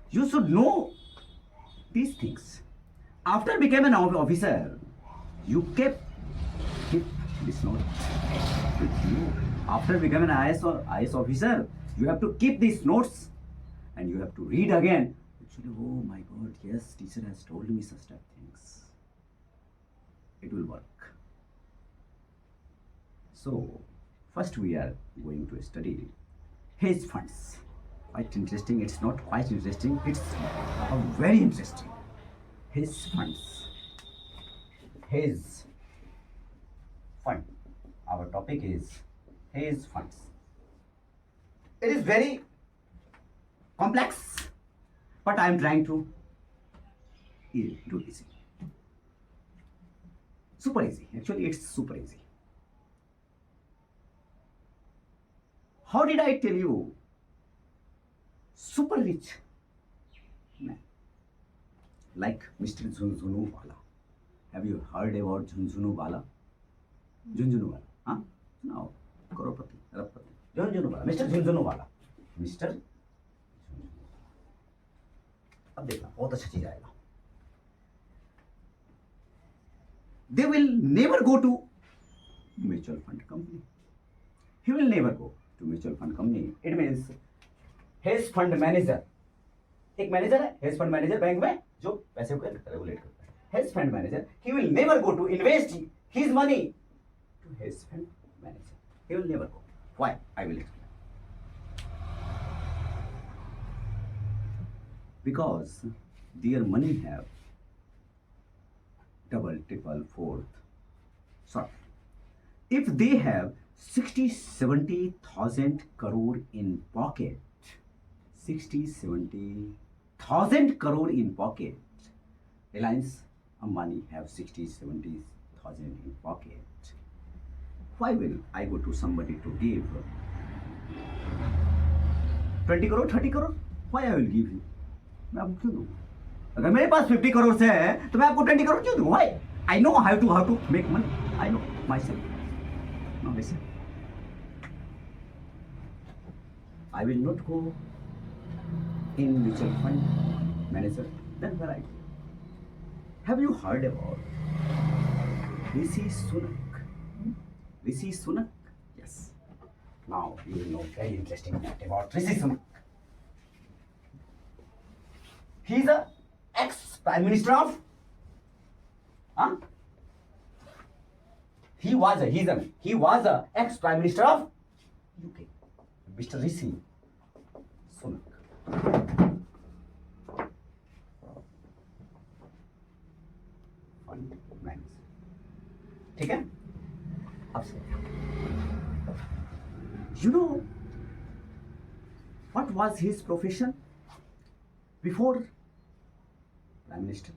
You should know these things. After becoming an officer, you keep this note with you. After becoming an IS officer, you have to keep these notes and you have to read again. Actually, oh my God, yes, teacher has told me such type things. It will work. So, first we are going to study hedge funds. Quite interesting. It's not quite interesting. It's very interesting. Hedge funds. Hedge fund. Our topic is hedge funds. It is very complex, but I am trying to do easy. Super easy. Actually, it's super easy. How did I tell you? Super rich man, like Mr. Jhunjhunu Wala. Have you heard about Jhunjhunu Wala? Jhunjhunu Wala, huh? No, Crorepati, Arabpati. Jhunjhunu Wala, Mr. Jhunjhunu Wala, Mr. अब देखना बहुत अच्छा चीज आएगा. They will never go to mutual fund company. He will never go to mutual fund company. It means hedge fund manager, एक manager है hedge fund manager bank में जो पैसे को रेगुलेट करता है. Hedge fund manager, he will never go to invest his money to hedge fund manager. He will never go. Why? I will explain. Because their money have double, triple, fourth, sort. If they have 60-70,000 crore in pocket, 60-70,000 crore in pocket. Reliance Ambani have 60-70,000 in pocket. Why will I go to somebody to give 20 crore, 30 crore? Why I will give you? मैं आपको क्यों दूँ? अगर मेरे पास 50 crore से है तो मैं आपको 20 crore क्यों दूँ? Why? I know how to make money. I know myself. No, listen. I will not go in mutual fund manager. Then where I go? Have you heard about Rishi Sunak? Rishi Sunak? Yes. Now you will know very interesting fact about Rishi Sunak. He is a ex-prime minister of. He was a ex-prime minister of UK. Mr. Rishi Sunak. Fund manager. ठीक है? अब से you know what was his profession before prime minister?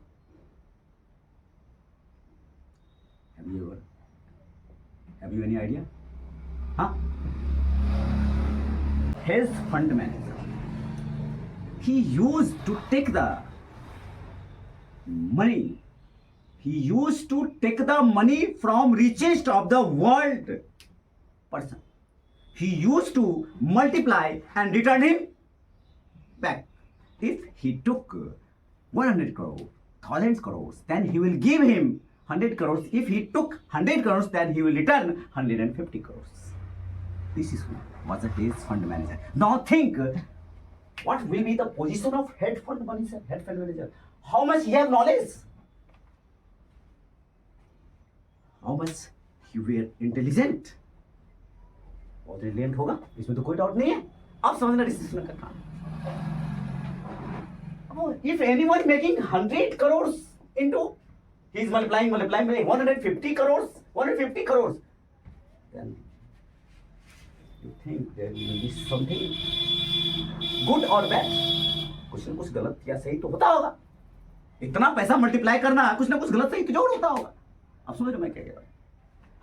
Have you any idea? Huh? Hedge fund manager. He used to take the money. He used to take the money from richest of the world person. He used to multiply and return him back. If he took 100 crores, 1000 crores, then he will give him 100 crores. If he took 100 crores, then he will return 150 crores. This is was a hedge fund manager. Now think, what will be the position of hedge fund manager? Hedge fund manager. How much he have knowledge? How much he were intelligent? बहुत intelligent होगा, इसमें तो कोई doubt नहीं है. आप समझना decision का काम. If anyone making 100 crores into, he is multiplying 150 crores, then you think there will be something good or bad? कुछ ना कुछ गलत या सही तो होता होगा. इतना पैसा मल्टीप्लाई करना कुछ ना कुछ गलत सही तो जरूर होता होगा. आप समझ रहे मैं क्या कह रहा हूँ?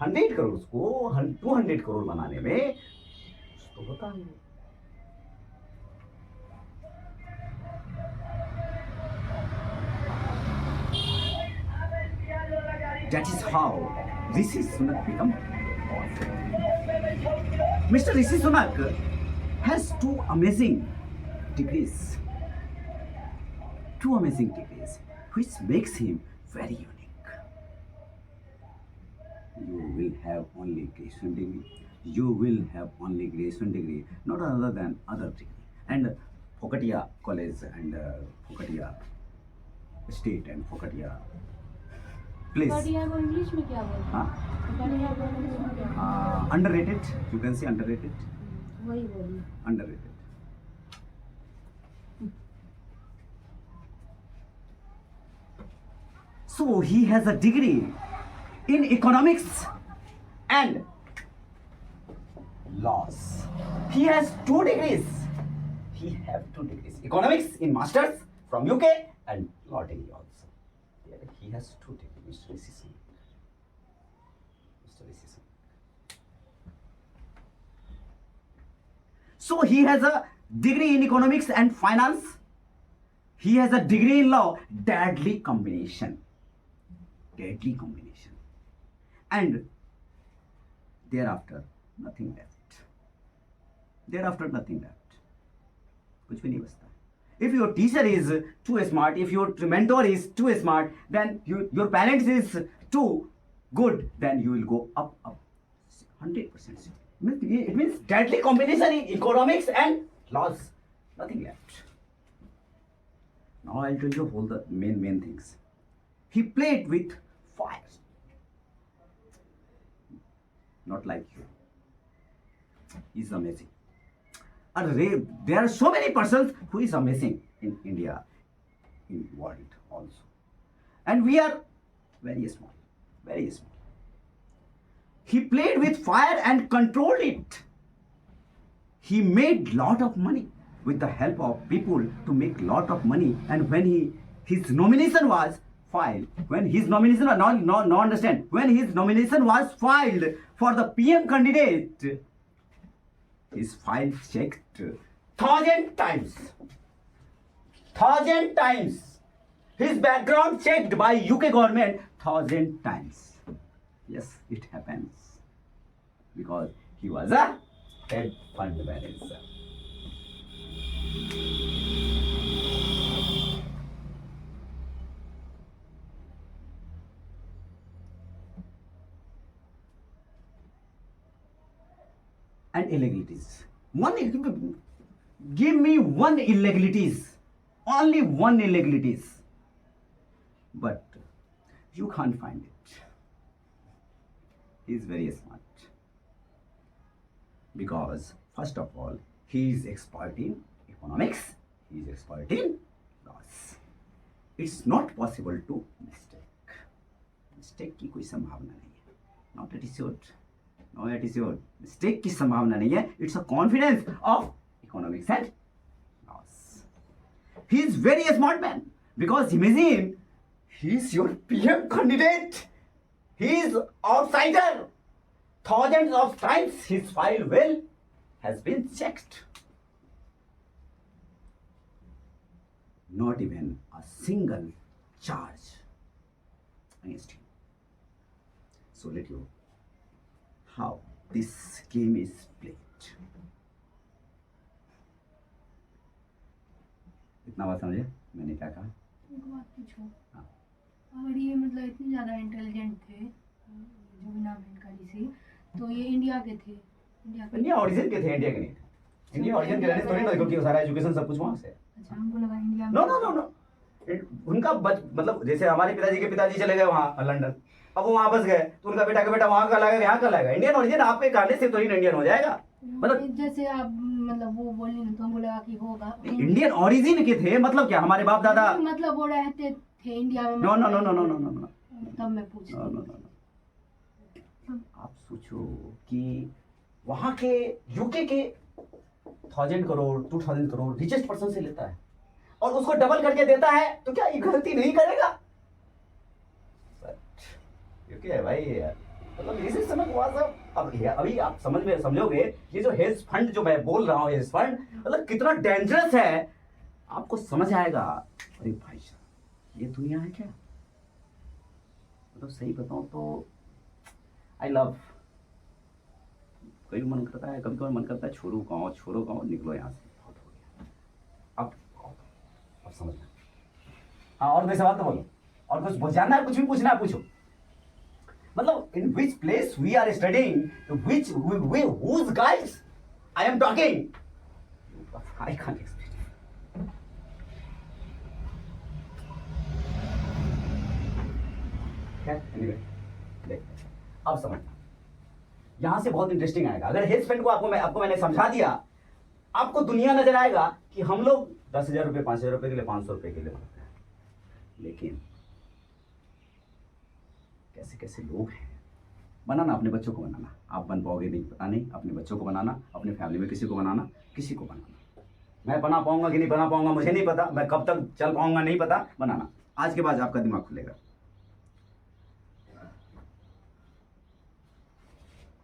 100 करोड़ को 200 करोड़ बनाने में तो होता है. That is how Rishi Sunak become. Mr. Rishi Sunak has two amazing degrees. two amazing degrees, which makes him very unique. You will have only graduation degree. You will have only graduation degree, not other than other degree. And Phokatia College and Phokatia State and Phokatia place. पटिया को English में क्या बोलते हाँ? हैं? पटिया को English में क्या बोलते हैं? Underrated. You can say underrated. वही बोलिए. Underrated. So he has a degree in economics and laws. He has two degrees. He have two degrees. Economics in masters from UK and law degree also. Yeah, he has two degrees, Mr. Rishi Singh. Mr. Rishi Singh. So he has a degree in economics and finance. He has a degree in law. Deadly combination. Deadly combination. And thereafter, nothing left. Thereafter, nothing left. कुछ भी नहीं बचता. If your teacher is too smart, if your mentor is too smart, then your parents is too good, then you will go up, 100%. It means deadly combination in economics and laws. Nothing left. Now I'll tell you all the main things. He played with fire. Not like you. He's amazing. There are so many persons who is amazing in India, in world also. And we are very small, very small. He played with fire and controlled it. He made lot of money with the help of people to make lot of money. And when his nomination was filed, when his nomination was when his nomination was filed for the PM candidate, his file checked 1,000 times. 1,000 times. His background checked by UK government 1,000 times. Yes, it happens. Because he was a head fund manager. And illegalities. Give me one illegalities. Only one illegalities. But you can't find it. He is very smart. Because first of all, he is expert in economics. He is expert in laws. It's not possible to mistake. Mistake की कोई संभावना नहीं है. Not attitude. No attitude. Mistake की संभावना नहीं है. It's a confidence of economics and laws. He is very smart man. Because imagine, he is your PM candidate. He is outsider. Thousands of times his file well has been checked. Not even a single charge against him. So let you how this game is played. इतना बात समझे मैंने क्या कहा? एक बात पूछो. अगर ये मतलब इतने ज़्यादा इंटेलिजेंट थे जो भी नाम है इनका ऋषि, तो ये इंडिया के थे. इंडिया ओरिजिन के थे, इंडिया के नहीं थे. इंडिया ओरिजिन के रहने थोड़ी ना, क्योंकि सारा एजुकेशन सब कुछ वहाँ से. अच्छा, हमको लगा इंडिया में. नो. उनका मतलब जैसे हमारे पिताजी के पिताजी चले गए वहाँ लंदन, अब वो वहाँ बस गए तो उनका बेटा का बेटा वहाँ का लाएगा, यहाँ का लाएगा. इंडियन ओरिजिन आपके कहने से तो ही इंडियन हो जाएगा. मतलब जैसे आप मतलब वो बोली ना, तो हमको लगा कि होगा. इंडियन ओरिजिन के थे मतलब क्या, हमारे बाप दादा मतलब वो रहते थे इंडिया में. नो. तब मैं पूछती हूँ. आप सोचो कि वहाँ के यूके के 1,000 करोड़ 2,000 करोड़ रिचेस्ट पर्सन से लेता है और उसको डबल करके देता है, तो क्या ये गलती नहीं करेगा? यूके है भाई. मतलब इसी समय अभी आप समझोगे ये जो हेज फंड जो मैं बोल रहा हूँ, हेज फंड मतलब कितना डेंजरस है, आपको समझ आएगा. अरे भाई साहब, ये दुनिया है क्या? मतलब सही बताऊं तो आई लव. कभी मन करता है, कभी मन करता है छोड़ो गाँव, निकलो यहाँ से, बहुत हो गया. अब समझना. हाँ, और कोई सवाल तो बोलो, और कुछ जानना है, कुछ भी पूछना है पूछो। मतलब in which place we are studying, which whose guides I am talking, I can't explain. खैर anyway, देख अब समझना, यहां से बहुत इंटरेस्टिंग आएगा। अगर हेज फंड को आपको मैंने समझा दिया, आपको दुनिया नजर आएगा कि हम लोग 10,000 रुपये, 5,000 रुपये के लिए, 500 रुपये के लिए बनते हैं, लेकिन कैसे कैसे लोग हैं। बनाना अपने बच्चों को बनाना, आप बन पाओगे नहीं पता नहीं, अपने बच्चों को बनाना, अपने फैमिली में किसी को बनाना, किसी को बनाना। मैं बना पाऊंगा कि नहीं बना पाऊंगा मुझे नहीं पता, मैं कब तक चल पाऊंगा नहीं पता, बनाना। आज के बाद आपका दिमाग खुलेगा।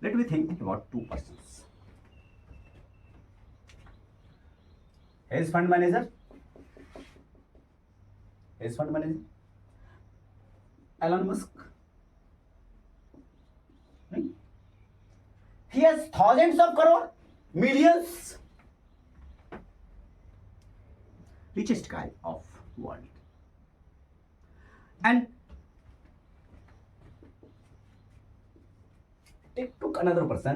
Let me think about 2 persons. Hedge fund manager, Elon Musk, he has thousands of crore, millions, richest guy of world. And they took another person,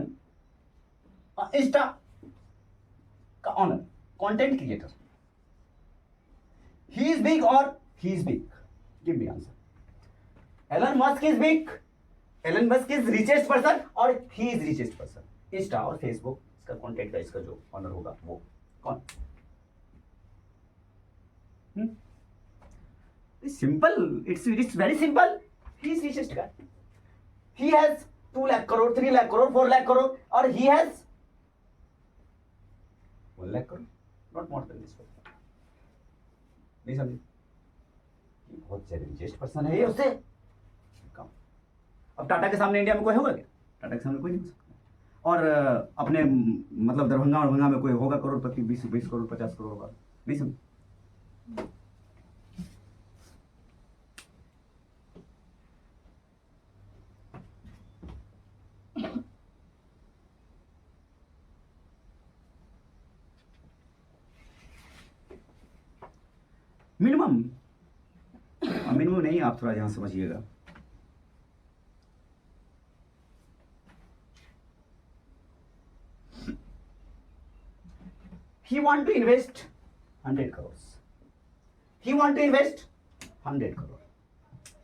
Insta का owner, content creator. He is big or he is big? Give me answer. Elon Musk is big. Elon Musk is richest person or he is richest person? Insta और Facebook इसका content का इसका जो owner होगा वो कौन? It's simple. It's very simple. He is richest guy. He has 2 lakh crore, 3 lakh crore, 4 lakh crore, or he has 1 lakh crore. Not more than this one. नहीं समझे? बहुत ज्यादा richest person है ये उससे कम। अब टाटा के सामने इंडिया में कोई होगा क्या? टाटा के सामने कोई नहीं हो सकता। और अपने मतलब दरभंगा में कोई होगा करोड़पति, 20 करोड़ 50 करोड़ होगा? नहीं समझे? मिनिमम नहीं, आप थोड़ा यहां समझिएगा। He want to invest 100 crores. He want to invest 100 crore.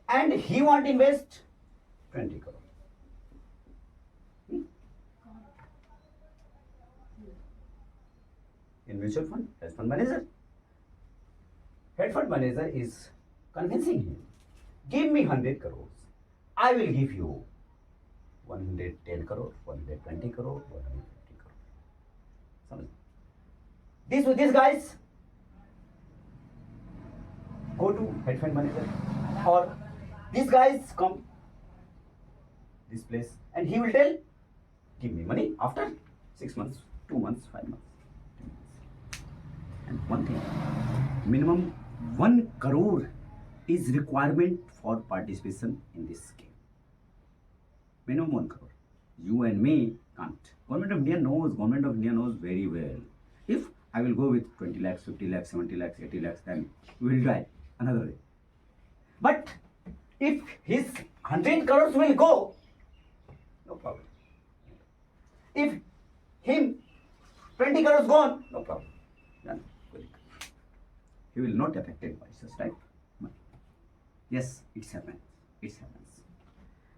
And he want to invest 20 crore. In mutual fund, hedge fund manager. Hedge fund manager is convincing him, give me 100 crores. I will give you 110 crore, 120 crore, 150 crore. समझ? These guys go to hedge fund manager, or these guys come this place and he will tell, give me money after 6 months, 2 months, 5 months, 10 months. And one thing, minimum 1 crore is requirement for participation in this game. Minimum 1 crore. You and me can't. Government of India knows very well. If I will go with 20 lakhs, 50 lakhs, 70 lakhs, 80 lakhs, then we will die another day. But if his 100 crores will go, no problem. If him 20 crores gone, no problem. Done. He will not affected by such type money. Yes, it happens.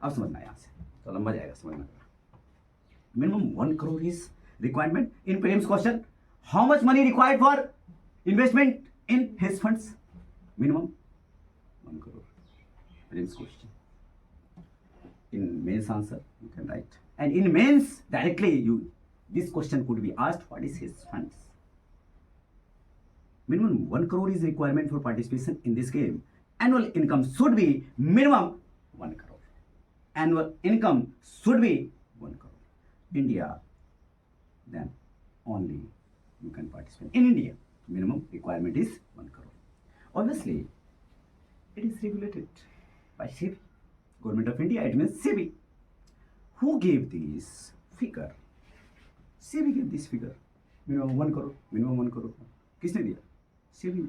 अब समझना यहाँ से तो लंबा जाएगा समझना। Minimum 1 crore is requirement in prelims question. How much money required for investment in hedge funds? Minimum 1 crore. Prelims question. In mains answer you can write, and in mains directly this question could be asked, what is hedge funds? Minimum 1 crore is requirement for participation in this game. Annual income should be minimum 1 crore. Annual income should be 1 crore. India, then only you can participate. In India, minimum requirement is 1 crore. Obviously, it is regulated by SEBI. Government of India, it means SEBI. Who gave this figure? SEBI gave this figure. Minimum 1 crore. Minimum 1 crore. किसने दिया? SEBI.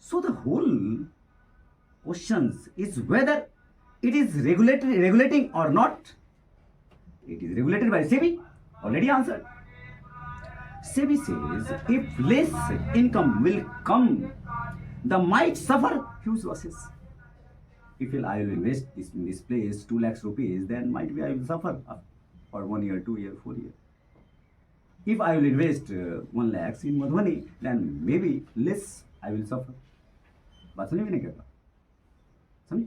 So the whole questions is whether it is regulating or not. It is regulated by SEBI. Already answered. SEBI says if less income will come, the might suffer huge losses. If I will invest in this place 2 lakhs rupees, then might be I will suffer for 1 year, 2 year, 4 year. If I will invest 1 lakhs in Madhubani, then maybe less I will suffer. बात समझ में नहीं कहता, समझ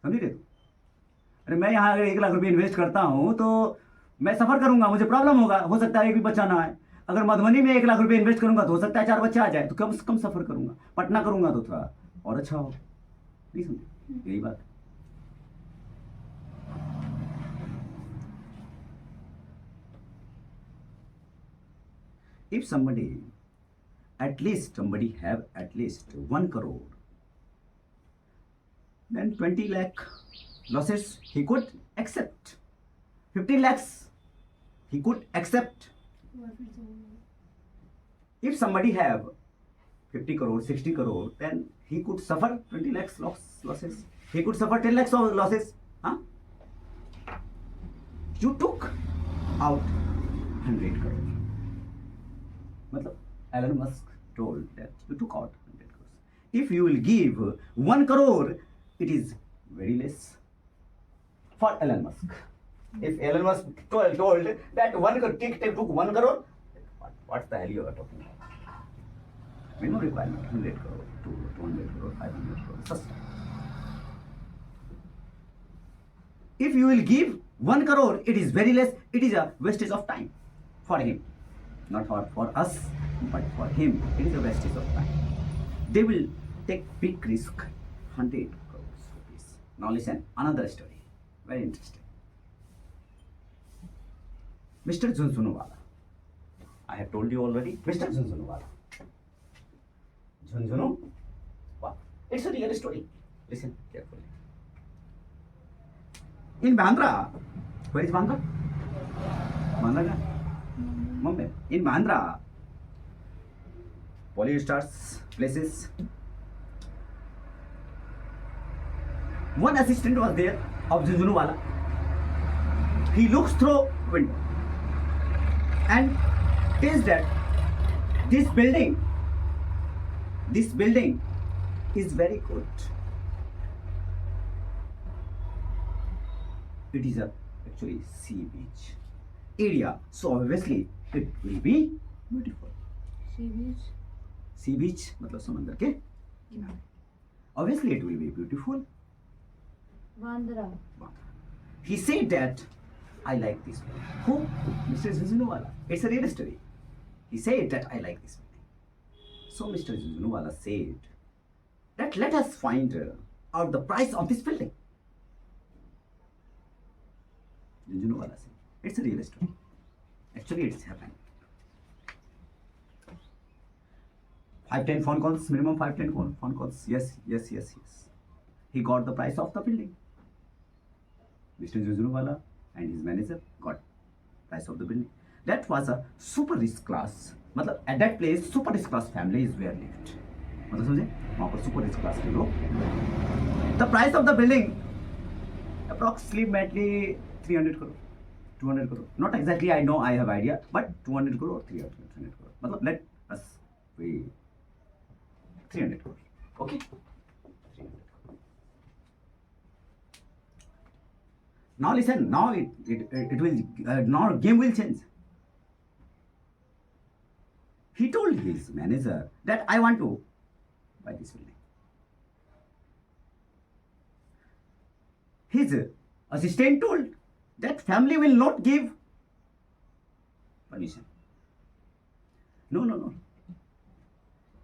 समझ रहे? अरे मैं यहाँ अगर 1 लाख रुपये इन्वेस्ट करता हूँ तो मैं सफर करूंगा, मुझे प्रॉब्लम होगा, हो सकता है एक भी बच्चा ना आए. अगर मधुबनी में 1 लाख रुपये इन्वेस्ट करूंगा तो हो सकता है 4 बच्चे आ जाए, तो कम से कम सफर करूंगा. पटना करूंगा तो थोड़ा और अच्छा हो. नहीं समझे? यही बात. If somebody have at least 1 crore, then 20 lakh losses he could accept. 15 lakhs he could accept. If somebody have 50 crore, 60 crore, then he could suffer 20 lakhs losses. He could suffer 10 lakhs of losses. Huh? You took out 100 crore. मतलब Elon Musk told that you took out 100 crores. If you will give 1 crore, it is very less for Elon Musk. If Elon Musk told that 1 crore, took 1 crore, what the hell you are talking about? Minimum requirement 100 crore, 200 crore, 500 crore, such. If you will give 1 crore, it is very less. It is a wastage of time for him. Not for us, but for him, it is a wastage of time. They will take big risk, 100 crores rupees. Now listen, another story, very interesting. Mr. Jhunjhunwala. I have told you already, Mr. Jhunjhunwala. Jhunjhunwala. It's a real story. Listen carefully. In Bandra, where is Bandra? Bandra? Mumbai. In Bandra, polyesters places. One assistant was there of Jhunjhunwala. He looks through window and says that this building is very good. It is actually sea beach area, so obviously it will be beautiful. Sea beach मतलब समंदर के किनारे. Obviously it will be beautiful. Bandra. He said that I like this building. Who? Mr. Jhunjhunwala. It's a real story. He said that I like this building. So Mr. Jhunjhunwala said that let us find out the price of this building. Jhunjhunwala said it's a real story. Actually, it's happened. 5-10 phone calls, minimum 5-10 phone calls. Yes. He got the price of the building. Mr. Jhunjhunwala and his manager got price of the building. That was a super rich class. मतलब at that place super rich class families were lived. मतलब समझे? वहाँ पर super rich class के लोग. The price of the building approximately 300 crore, 200 crore. Not exactly. I know. I have idea. But 200 crore or 300 crore. मतलब let us wait. 300 crore. Okay. 300 crore. Now listen. Now it will. Now game will change. He told his manager that I want to buy this building. His assistant told that family will not give permission. No.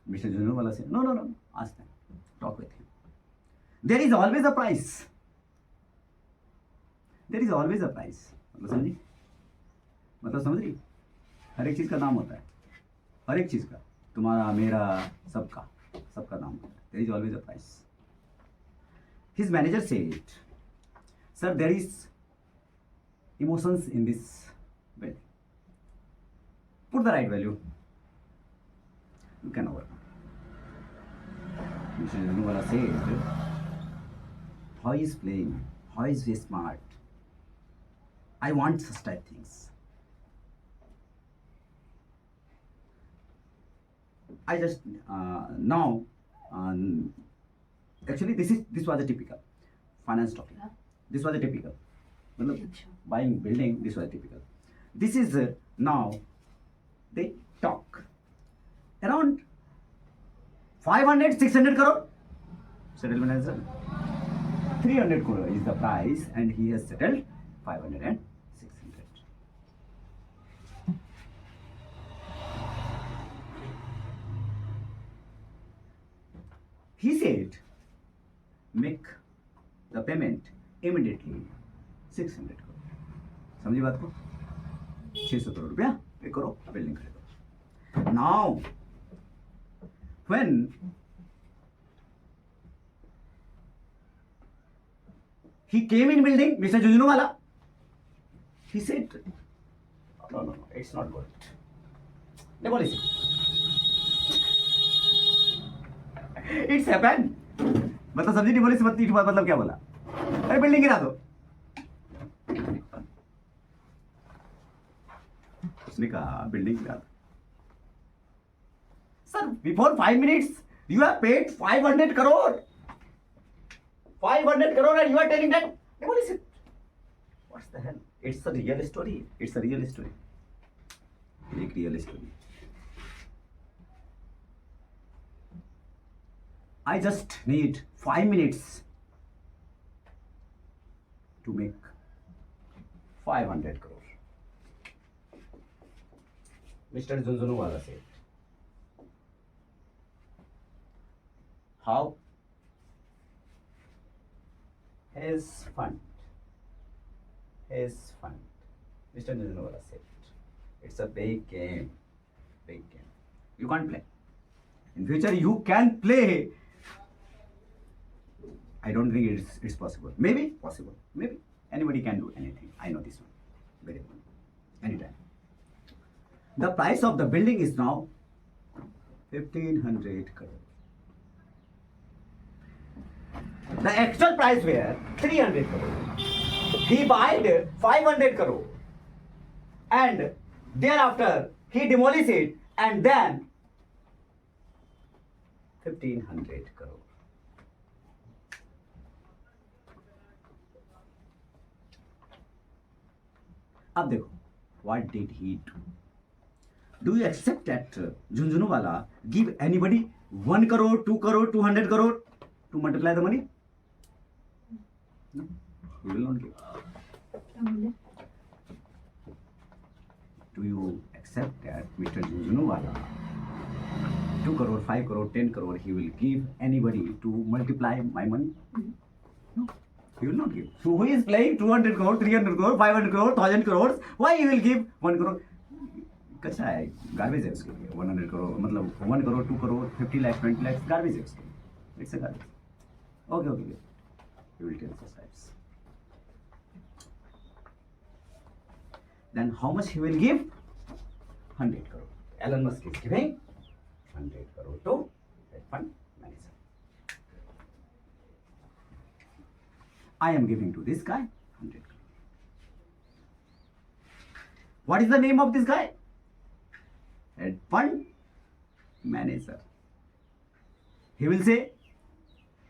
Mr. Jhunjhunwala said, no. Ask them. Talk with him. There is always a price. There is always a price. मतलब समझ रही? हर एक चीज़ का दाम होता है. हर एक चीज़ का. तुम्हारा, मेरा, सबका दाम होता है. There is always a price. His manager said, sir, there is emotions in this building. Put the right value. You can overcome. Mr. Janewala said, how is playing? How is he smart? I want such type things. I just now actually this was a typical finance topic. Yeah. This was a typical. मतलब अच्छा. buying building, this was typical. This is now they talk around 500 600 crore settlement as well. 300 crore is the price and he has settled 500 and 600. He said make the payment immediately 600 crore. समझी बात को? 600 करोड़ रुपया पे करो building खरीदो. Now when he came in building, Mr. Junjunwala, he said, no, it's not good. Demolition. It's happened. मतलब समझी demolition मतलब क्या बोला? अरे बिल्डिंग गिरा दो. उसने कहा बिल्डिंग गिरा दो. Sir, before 5 minutes, you have paid 500 crore. 500 crore and you are telling that demolition. What's the hell? It's a real story. It's a real story. एक real story. I just need 5 minutes to make 500 crore. Mr. Junjunwala said. How? His fund. Mr. Junjunwala said. It's a big game. You can't play. In future you can play. I don't think it's possible. Maybe possible. Maybe anybody can do anything. I know this one very well. Anytime. The price of the building is now 1500 crore. The actual price were 300 crore. He bought 500 crore. And thereafter he demolished it and then 1500 crore. अब देखो, what did he do? Do you accept that Junjunwala give anybody 1 crore, 2 crore, 200 crore to multiply the money? No, he will not give. क्या बोले? Do you accept that Mr. Junjunwala 2 crore, 5 crore, 10 crore he will give anybody to multiply my money? No, he will not give. So who is playing 200 crore, 300 crore, 500 crore, 1000 crores? Why he will give 1 crore? कच्चा है, garbage है उसके लिए. 100 crore मतलब 1 crore, 2 crore, 50 lakhs, 20 lakhs garbage है उसके लिए. It's a garbage. Okay. You will tell such types. Then how much he will give? 100 crore. Elon Musk is giving 100 crore to hedge fund manager. I am giving to this guy 100 crore. What is the name of this guy? Hedge fund manager. He will say,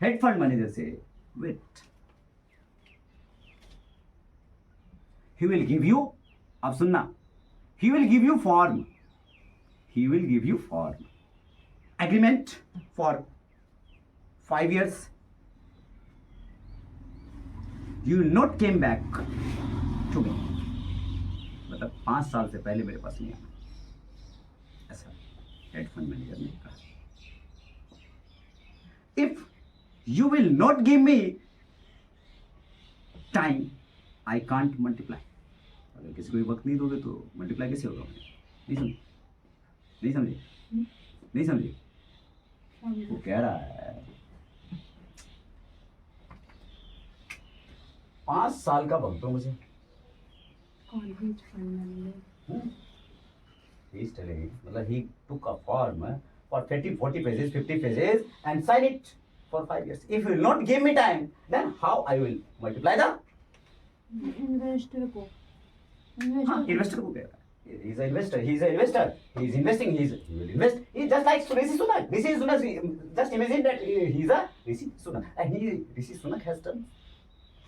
hedge fund manager say, wait. He will give you, अब सुनना, he will give you form. Agreement for 5 years. You will not came back to me. मतलब 5 साल से पहले मेरे पास नहीं आना. ऐसा हेड फंड मैनेजर ने कहा. If you will not give me time, I can't multiply. अगर किसी को ये वक्त नहीं दोगे तो मल्टीप्लाई कैसे होगा? नहीं समझे. वो कह रहा है 5 साल का वक्त दो मुझे. He is telling, मतलब he took a form for 30, 40 pages, 50 pages and sign it for 5 years. If you will not give me time, then how I will multiply the investor को investor को कह रहा है. He is an investor. He is an investor. He is investing. He will invest. He just like Rishi Sunak. Rishi Sunak. Just imagine that he is a Rishi Sunak, and Rishi Sunak has done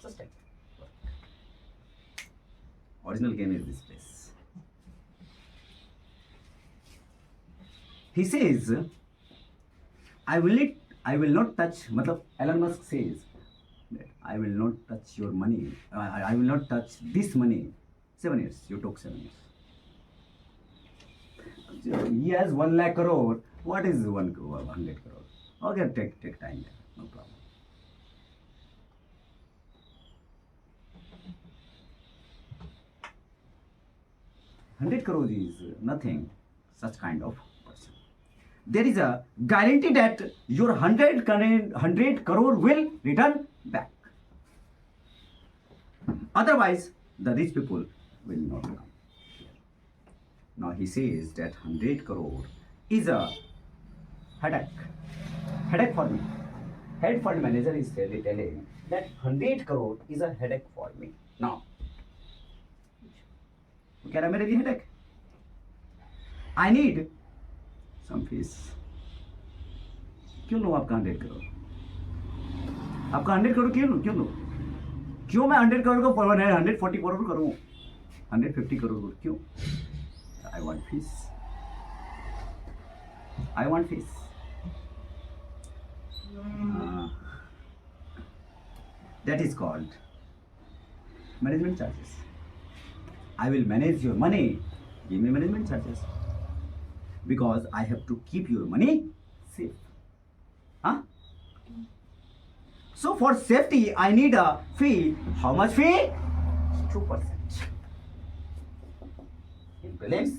such type. Original game is this place. He says, I will not touch. मतलब Elon Musk says that I will not touch your money. I will not touch this money. 7 years. You took 7 years. He has 1 lakh crore. What is 100 crore? Okay, take time. No problem. $100 crore is nothing. Such kind of person. There is a guarantee that your 100 crore will return back. Otherwise, the rich people will not come. Now he says that 100 crore is a headache for me. Head fund manager is telling that 100 crore is a headache for me. Now, कह रहा मेरे लिए headache. I need some fees. क्यों लो आपका 100 करोड़? आपका 100 करोड़ क्यों लो? क्यों मैं 100 करोड़ को 140 करोड़ करूँ? 150 करोड़ क्यों? I want fees. That is called management charges. I will manage your money. Give me management charges. Because I have to keep your money safe. Huh? So for safety, I need a fee. How much fee? 2%. In prelims,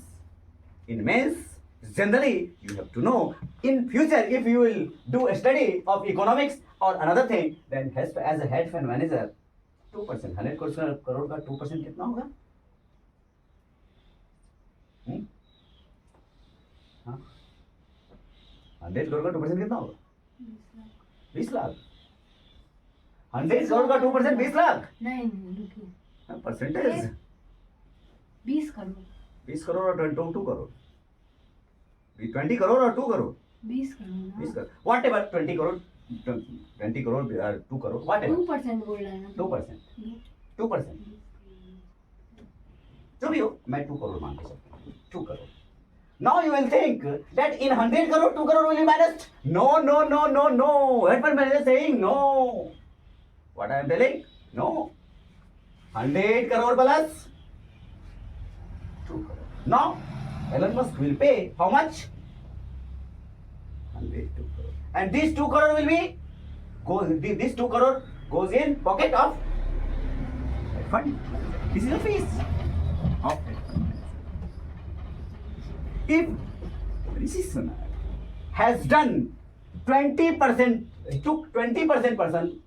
in mains, generally you have to know. In future, if you will do a study of economics or another thing, then as a hedge fund manager, 2%, 100 crore का 2% कितना होगा? हाँ? 100 crore का 2% कितना होगा? 20 lakh. 100 crore का 2% 20 लाख. नहीं रुकिए परसेंटेज 20 करोड़ 20 करोड़ और 2 करोड़ 20 करोड़ और 2 crore 20 crore 20 crore what ever 20 crore 20 crore 2 crore what ever 2% बोल रहा है ना 2% जो भी हो मैं 2 करोड़ मान के चलता हूँ 2 crore Now you will think that in 100 crore 2 crore will be managed. No. Head fund manager saying no. What I am telling? No. 100 crore plus 2 crore. Now Elon Musk will pay how much? 102 crore. And this 2 crore will be this 2 crore goes in pocket of head fund. This is a fees of head fund. If Rishi Sunak has done 20%, took 20% person,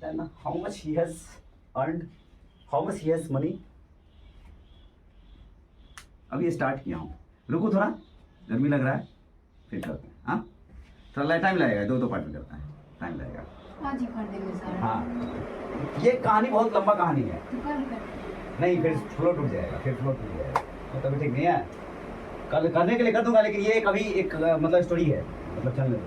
then how much he has earned? How much he has money? अभी start किया हूँ रुको थोड़ा गर्मी लग रहा है फिर करते हैं हाँ थोड़ा टाइम लगेगा दो पार्ट में करता है टाइम लगेगा आज ही कर देंगे सर हाँ ये कहानी बहुत लंबा कहानी है तो कल नहीं फिर फ्लो टूट जाएगा तो तभी ठीक नहीं है कल करने के लिए कर दूंगा लेकिन ये कभी एक मतलब स्टोरी है मतलब चलने दो